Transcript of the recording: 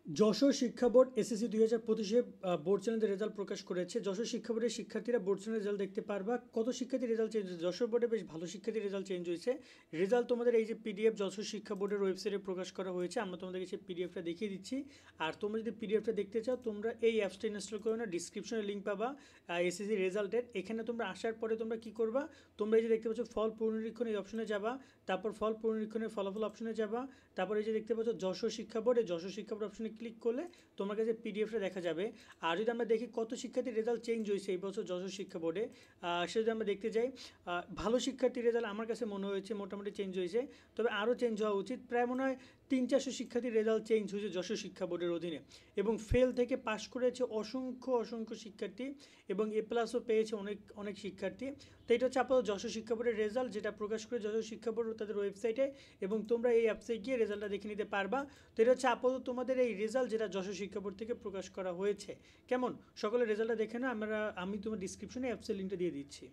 যশোর শিক্ষা board SSC 2025-এ board চ্যানেলের result প্রকাশ করেছে। যশোর শিক্ষা বোর্ডের শিক্ষার্থীরা বোর্ড চ্যানেলের রেজাল্ট দেখতে পারবা। কত শিক্ষার্থীর রেজাল্ট চেঞ্জ হয়েছে? যশোর বোর্ডে বেশ ভালো শিক্ষার্থীর রেজাল্ট চেঞ্জ হয়েছে। রেজাল্ট তোমাদের এই যে পিডিএফ যশোর শিক্ষা বোর্ডের ওয়েবসাইটে প্রকাশ করা হয়েছে। আমরা তোমাদেরকে সেই পিডিএফটা দেখিয়ে দিচ্ছি। আর তোমরা যদি পিডিএফটা দেখতে চাও, তোমরা এই অ্যাপসটা ইনস্টল করে না, ডিসক্রিপশনে লিঙ্ক পাবা এসএসসি রেজাল্টের। এখানে তোমরা আসার পরে তোমরা কি করবা? তোমরা এই যে দেখতে পাচ্ছ ফল পুনরীক্ষণ, এই অপশনে যাবা। তারপর ফল পুনরীক্ষণের ফলাফল অপশনে যাবা। তারপর এই যে দেখতে পাচ্ছ যশোর শিক্ষা বোর্ড, এই যশোর শিক্ষা বোর্ড অপশনে ক্লিক করলে তোমার কাছে পিডিএফটা দেখা যাবে। আর যদি আমরা দেখি কত শিক্ষার্থীর রেজাল্ট চেঞ্জ হয়েছে এই বছর যশোর শিক্ষা বোর্ডে, সে যদি আমরা দেখতে যাই, ভালো শিক্ষার্থীর রেজাল্ট আমার কাছে মনে হয়েছে মোটামুটি চেঞ্জ হয়েছে। তবে আরও চেঞ্জ হওয়া উচিত। প্রায় মনে হয় 300-400 শিক্ষার্থীর রেজাল্ট চেঞ্জ হয়েছে যশোর শিক্ষা বোর্ডের অধীনে। এবং ফেল থেকে পাশ করেছে অসংখ্য অসংখ্য শিক্ষার্থী, এবং এ প্লাসও পেয়েছে অনেক অনেক শিক্ষার্থী। তো এটা হচ্ছে আপাতত যশোর শিক্ষা বোর্ডের রেজাল্ট, যেটা প্রকাশ করে যশোর শিক্ষা বোর্ড তাদের ওয়েবসাইটে, এবং তোমরা এই অ্যাপসে গিয়ে রেজাল্টটা দেখে নিতে পারবা। তো এটা হচ্ছে আপাতত তোমাদের এই রেজাল্ট, যেটা যশোর শিক্ষা বোর্ড থেকে প্রকাশ করা হয়েছে। কেমন সকলের রেজাল্টটা দেখে না, আমি তোমার ডিসক্রিপশনে অ্যাপসের লিঙ্কটা দিয়ে দিচ্ছি।